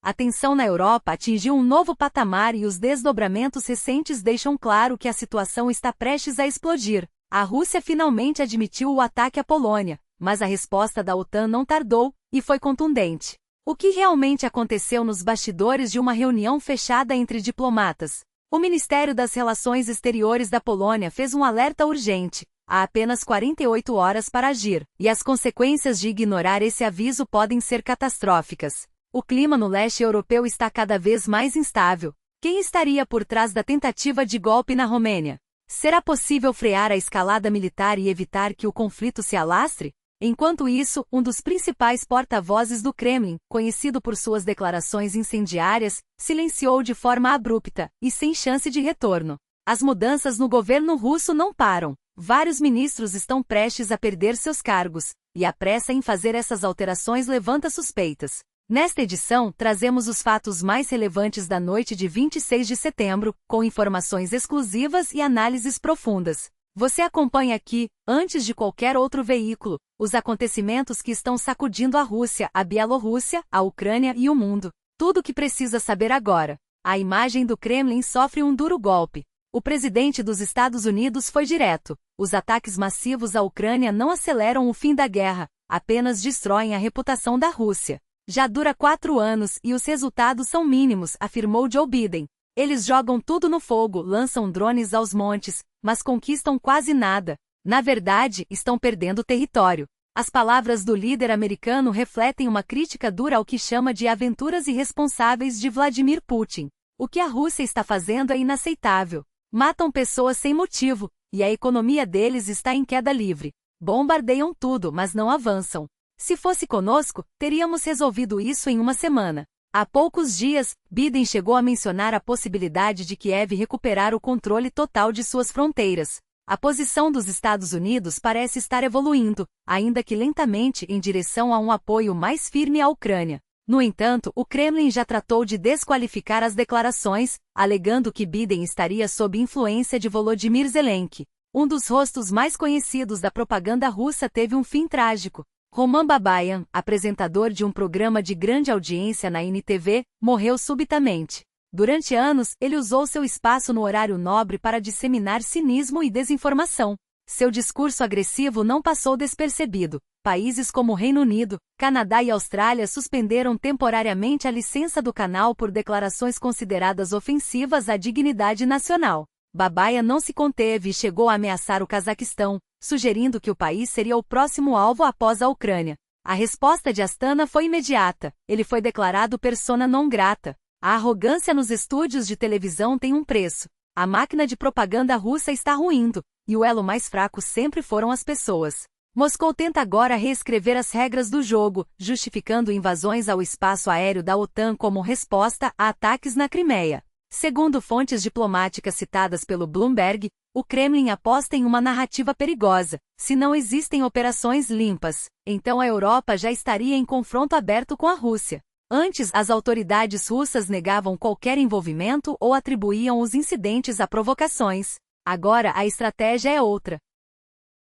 A tensão na Europa atingiu um novo patamar e os desdobramentos recentes deixam claro que a situação está prestes a explodir. A Rússia finalmente admitiu o ataque à Polônia, mas a resposta da OTAN não tardou, e foi contundente. O que realmente aconteceu nos bastidores de uma reunião fechada entre diplomatas? O Ministério das Relações Exteriores da Polônia fez um alerta urgente. Há apenas 48 horas para agir, e as consequências de ignorar esse aviso podem ser catastróficas. O clima no leste europeu está cada vez mais instável. Quem estaria por trás da tentativa de golpe na Romênia? Será possível frear a escalada militar e evitar que o conflito se alastre? Enquanto isso, um dos principais porta-vozes do Kremlin, conhecido por suas declarações incendiárias, silenciou de forma abrupta e sem chance de retorno. As mudanças no governo russo não param. Vários ministros estão prestes a perder seus cargos, e a pressa em fazer essas alterações levanta suspeitas. Nesta edição, trazemos os fatos mais relevantes da noite de 26 de setembro, com informações exclusivas e análises profundas. Você acompanha aqui, antes de qualquer outro veículo, os acontecimentos que estão sacudindo a Rússia, a Bielorrússia, a Ucrânia e o mundo. Tudo o que precisa saber agora. A imagem do Kremlin sofre um duro golpe. O presidente dos Estados Unidos foi direto. Os ataques massivos à Ucrânia não aceleram o fim da guerra, apenas destroem a reputação da Rússia. Já dura 4 anos e os resultados são mínimos, afirmou Joe Biden. Eles jogam tudo no fogo, lançam drones aos montes, mas conquistam quase nada. Na verdade, estão perdendo território. As palavras do líder americano refletem uma crítica dura ao que chama de aventuras irresponsáveis de Vladimir Putin. O que a Rússia está fazendo é inaceitável. Matam pessoas sem motivo, e a economia deles está em queda livre. Bombardeiam tudo, mas não avançam. Se fosse conosco, teríamos resolvido isso em uma semana. Há poucos dias, Biden chegou a mencionar a possibilidade de Kiev recuperar o controle total de suas fronteiras. A posição dos Estados Unidos parece estar evoluindo, ainda que lentamente em direção a um apoio mais firme à Ucrânia. No entanto, o Kremlin já tratou de desqualificar as declarações, alegando que Biden estaria sob influência de Volodymyr Zelensky. Um dos rostos mais conhecidos da propaganda russa teve um fim trágico. Roman Babayan, apresentador de um programa de grande audiência na NTV, morreu subitamente. Durante anos, ele usou seu espaço no horário nobre para disseminar cinismo e desinformação. Seu discurso agressivo não passou despercebido. Países como Reino Unido, Canadá e Austrália suspenderam temporariamente a licença do canal por declarações consideradas ofensivas à dignidade nacional. Babayan não se conteve e chegou a ameaçar o Cazaquistão, sugerindo que o país seria o próximo alvo após a Ucrânia. A resposta de Astana foi imediata. Ele foi declarado persona non grata. A arrogância nos estúdios de televisão tem um preço. A máquina de propaganda russa está ruindo, e o elo mais fraco sempre foram as pessoas. Moscou tenta agora reescrever as regras do jogo, justificando invasões ao espaço aéreo da OTAN como resposta a ataques na Crimeia. Segundo fontes diplomáticas citadas pelo Bloomberg, o Kremlin aposta em uma narrativa perigosa. Se não existem operações limpas, então a Europa já estaria em confronto aberto com a Rússia. Antes, as autoridades russas negavam qualquer envolvimento ou atribuíam os incidentes a provocações. Agora a estratégia é outra.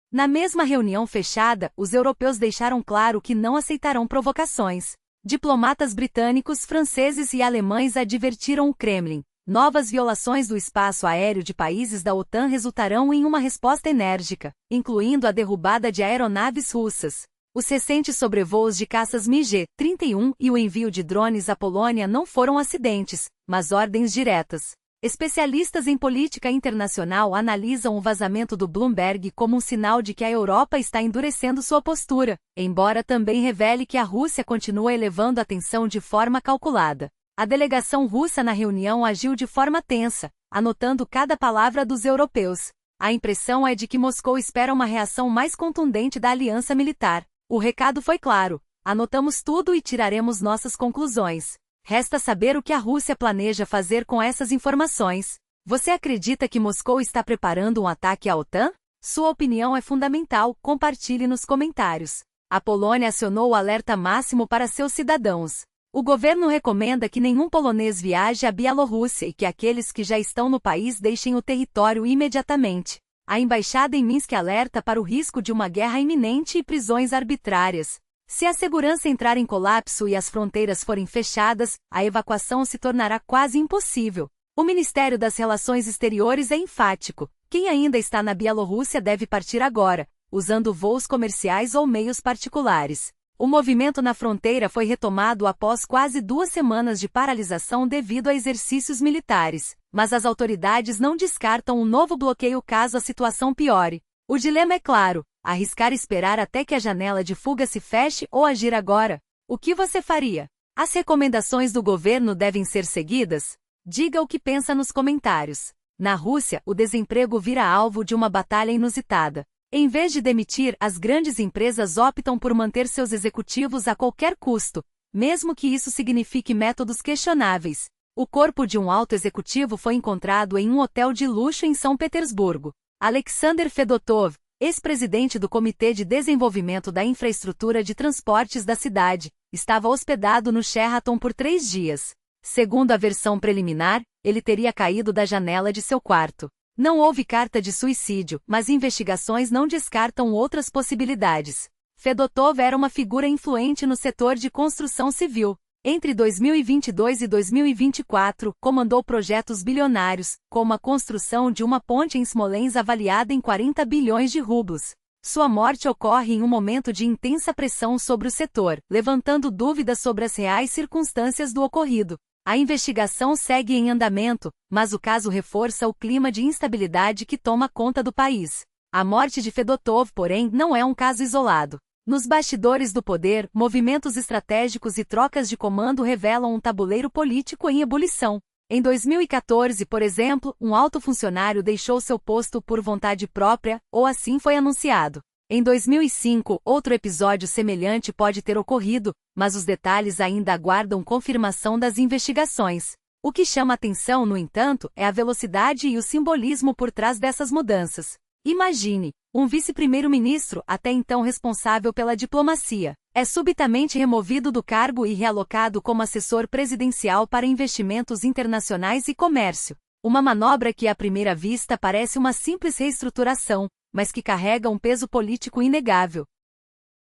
Na mesma reunião fechada, os europeus deixaram claro que não aceitarão provocações. Diplomatas britânicos, franceses e alemães advertiram o Kremlin. Novas violações do espaço aéreo de países da OTAN resultarão em uma resposta enérgica, incluindo a derrubada de aeronaves russas. Os recentes sobrevoos de caças MiG-31 e o envio de drones à Polônia não foram acidentes, mas ordens diretas. Especialistas em política internacional analisam o vazamento do Bloomberg como um sinal de que a Europa está endurecendo sua postura, embora também revele que a Rússia continua elevando a tensão de forma calculada. A delegação russa na reunião agiu de forma tensa, anotando cada palavra dos europeus. A impressão é de que Moscou espera uma reação mais contundente da aliança militar. O recado foi claro: anotamos tudo e tiraremos nossas conclusões. Resta saber o que a Rússia planeja fazer com essas informações. Você acredita que Moscou está preparando um ataque à OTAN? Sua opinião é fundamental, compartilhe nos comentários. A Polônia acionou o alerta máximo para seus cidadãos. O governo recomenda que nenhum polonês viaje à Bielorrússia e que aqueles que já estão no país deixem o território imediatamente. A embaixada em Minsk alerta para o risco de uma guerra iminente e prisões arbitrárias. Se a segurança entrar em colapso e as fronteiras forem fechadas, a evacuação se tornará quase impossível. O Ministério das Relações Exteriores é enfático: quem ainda está na Bielorrússia deve partir agora, usando voos comerciais ou meios particulares. O movimento na fronteira foi retomado após quase 2 semanas de paralisação devido a exercícios militares, mas as autoridades não descartam um novo bloqueio caso a situação piore. O dilema é claro: arriscar esperar até que a janela de fuga se feche ou agir agora? O que você faria? As recomendações do governo devem ser seguidas? Diga o que pensa nos comentários. Na Rússia, o desemprego vira alvo de uma batalha inusitada. Em vez de demitir, as grandes empresas optam por manter seus executivos a qualquer custo, mesmo que isso signifique métodos questionáveis. O corpo de um alto executivo foi encontrado em um hotel de luxo em São Petersburgo. Alexander Fedotov, ex-presidente do Comitê de Desenvolvimento da Infraestrutura de Transportes da cidade, estava hospedado no Sheraton por 3 dias. Segundo a versão preliminar, ele teria caído da janela de seu quarto. Não houve carta de suicídio, mas investigações não descartam outras possibilidades. Fedotov era uma figura influente no setor de construção civil. Entre 2022 e 2024, comandou projetos bilionários, como a construção de uma ponte em Smolensk avaliada em 40 bilhões de rublos. Sua morte ocorre em um momento de intensa pressão sobre o setor, levantando dúvidas sobre as reais circunstâncias do ocorrido. A investigação segue em andamento, mas o caso reforça o clima de instabilidade que toma conta do país. A morte de Fedotov, porém, não é um caso isolado. Nos bastidores do poder, movimentos estratégicos e trocas de comando revelam um tabuleiro político em ebulição. Em 2014, por exemplo, um alto funcionário deixou seu posto por vontade própria, ou assim foi anunciado. Em 2005, outro episódio semelhante pode ter ocorrido, mas os detalhes ainda aguardam confirmação das investigações. O que chama atenção, no entanto, é a velocidade e o simbolismo por trás dessas mudanças. Imagine, um vice-primeiro-ministro, até então responsável pela diplomacia, é subitamente removido do cargo e realocado como assessor presidencial para investimentos internacionais e comércio. Uma manobra que à primeira vista parece uma simples reestruturação, mas que carrega um peso político inegável.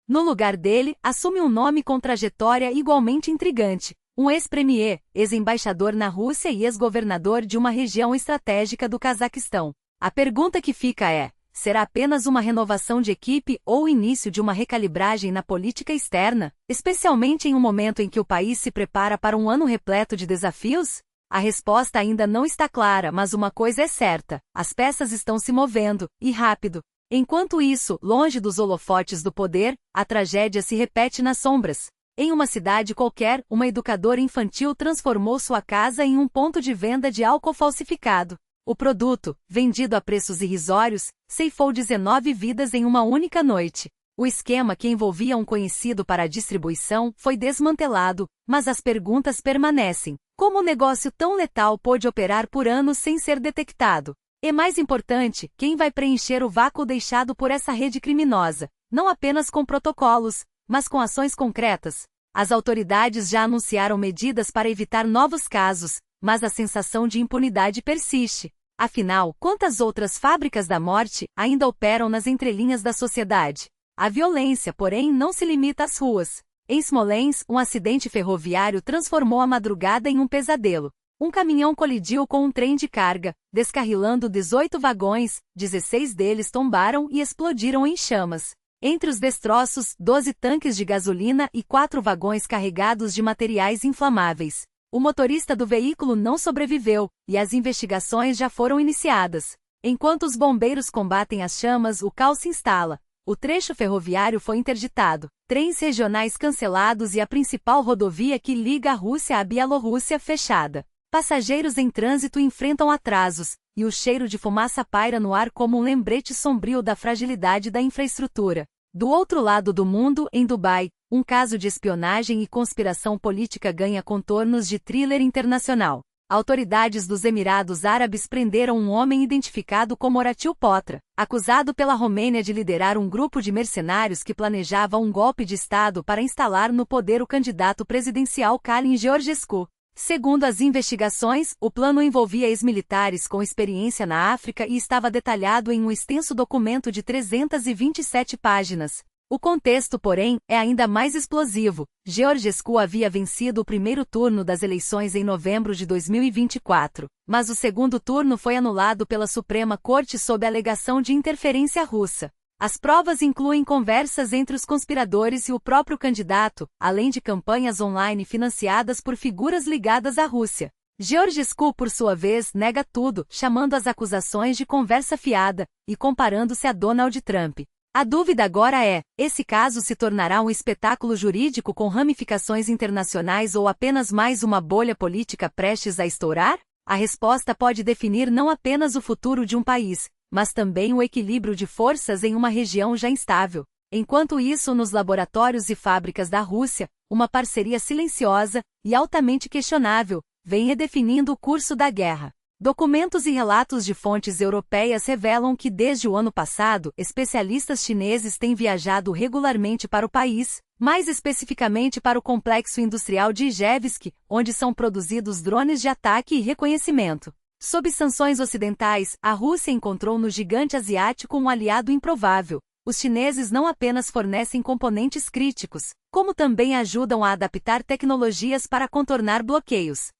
No lugar dele, assume um nome com trajetória igualmente intrigante: um ex-premier, ex-embaixador na Rússia e ex-governador de uma região estratégica do Cazaquistão. A pergunta que fica é: será apenas uma renovação de equipe ou o início de uma recalibragem na política externa, especialmente em um momento em que o país se prepara para um ano repleto de desafios? A resposta ainda não está clara, mas uma coisa é certa: as peças estão se movendo, e rápido. Enquanto isso, longe dos holofotes do poder, a tragédia se repete nas sombras. Em uma cidade qualquer, uma educadora infantil transformou sua casa em um ponto de venda de álcool falsificado. O produto, vendido a preços irrisórios, ceifou 19 vidas em uma única noite. O esquema, que envolvia um conhecido para a distribuição, foi desmantelado, mas as perguntas permanecem: como um negócio tão letal pôde operar por anos sem ser detectado? E mais importante, quem vai preencher o vácuo deixado por essa rede criminosa, não apenas com protocolos, mas com ações concretas? As autoridades já anunciaram medidas para evitar novos casos, mas a sensação de impunidade persiste. Afinal, quantas outras fábricas da morte ainda operam nas entrelinhas da sociedade? A violência, porém, não se limita às ruas. Em Smolensk, um acidente ferroviário transformou a madrugada em um pesadelo. Um caminhão colidiu com um trem de carga, descarrilando 18 vagões, 16 deles tombaram e explodiram em chamas. Entre os destroços, 12 tanques de gasolina e 4 vagões carregados de materiais inflamáveis. O motorista do veículo não sobreviveu, e as investigações já foram iniciadas. Enquanto os bombeiros combatem as chamas, o caos se instala. O trecho ferroviário foi interditado, trens regionais cancelados e a principal rodovia que liga a Rússia à Bielorrússia fechada. Passageiros em trânsito enfrentam atrasos, e o cheiro de fumaça paira no ar como um lembrete sombrio da fragilidade da infraestrutura. Do outro lado do mundo, em Dubai, um caso de espionagem e conspiração política ganha contornos de thriller internacional. Autoridades dos Emirados Árabes prenderam um homem identificado como Horatil Potra, acusado pela Romênia de liderar um grupo de mercenários que planejava um golpe de Estado para instalar no poder o candidato presidencial Calin Georgescu. Segundo as investigações, o plano envolvia ex-militares com experiência na África e estava detalhado em um extenso documento de 327 páginas. O contexto, porém, é ainda mais explosivo. Georgescu havia vencido o primeiro turno das eleições em novembro de 2024, mas o segundo turno foi anulado pela Suprema Corte sob a alegação de interferência russa. As provas incluem conversas entre os conspiradores e o próprio candidato, além de campanhas online financiadas por figuras ligadas à Rússia. Georgescu, por sua vez, nega tudo, chamando as acusações de conversa fiada e comparando-se a Donald Trump. A dúvida agora é: esse caso se tornará um espetáculo jurídico com ramificações internacionais ou apenas mais uma bolha política prestes a estourar? A resposta pode definir não apenas o futuro de um país, mas também o equilíbrio de forças em uma região já instável. Enquanto isso, nos laboratórios e fábricas da Rússia, uma parceria silenciosa e altamente questionável vem redefinindo o curso da guerra. Documentos e relatos de fontes europeias revelam que desde o ano passado, especialistas chineses têm viajado regularmente para o país, mais especificamente para o complexo industrial de Ijevsk, onde são produzidos drones de ataque e reconhecimento. Sob sanções ocidentais, a Rússia encontrou no gigante asiático um aliado improvável. Os chineses não apenas fornecem componentes críticos, como também ajudam a adaptar tecnologias para contornar bloqueios.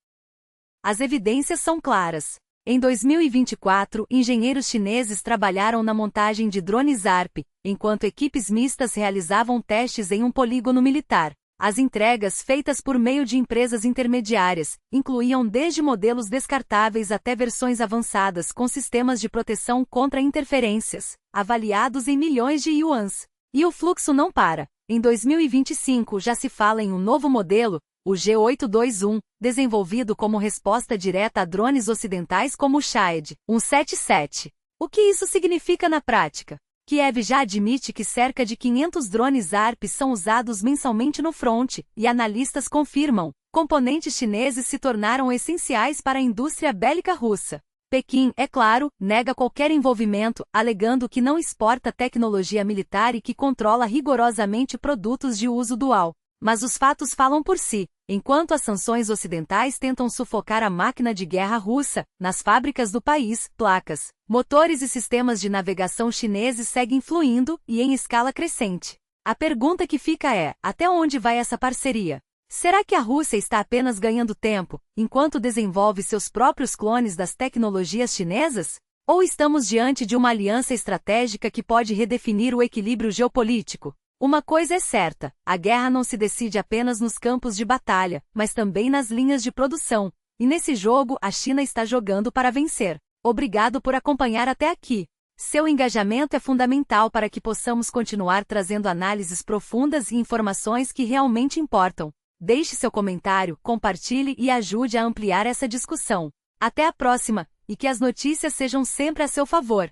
As evidências são claras. Em 2024, engenheiros chineses trabalharam na montagem de drones ARP, enquanto equipes mistas realizavam testes em um polígono militar. As entregas feitas por meio de empresas intermediárias incluíam desde modelos descartáveis até versões avançadas com sistemas de proteção contra interferências, avaliados em milhões de yuans. E o fluxo não para. Em 2025 já se fala em um novo modelo, o G821, desenvolvido como resposta direta a drones ocidentais como o Shahed 177. O que isso significa na prática? Kiev já admite que cerca de 500 drones ARP são usados mensalmente no fronte, e analistas confirmam, componentes chineses se tornaram essenciais para a indústria bélica russa. Pequim, é claro, nega qualquer envolvimento, alegando que não exporta tecnologia militar e que controla rigorosamente produtos de uso dual. Mas os fatos falam por si. Enquanto as sanções ocidentais tentam sufocar a máquina de guerra russa, nas fábricas do país, placas, motores e sistemas de navegação chineses seguem fluindo, e em escala crescente. A pergunta que fica é: até onde vai essa parceria? Será que a Rússia está apenas ganhando tempo, enquanto desenvolve seus próprios clones das tecnologias chinesas? Ou estamos diante de uma aliança estratégica que pode redefinir o equilíbrio geopolítico? Uma coisa é certa: a guerra não se decide apenas nos campos de batalha, mas também nas linhas de produção. E nesse jogo, a China está jogando para vencer. Obrigado por acompanhar até aqui. Seu engajamento é fundamental para que possamos continuar trazendo análises profundas e informações que realmente importam. Deixe seu comentário, compartilhe e ajude a ampliar essa discussão. Até a próxima, e que as notícias sejam sempre a seu favor.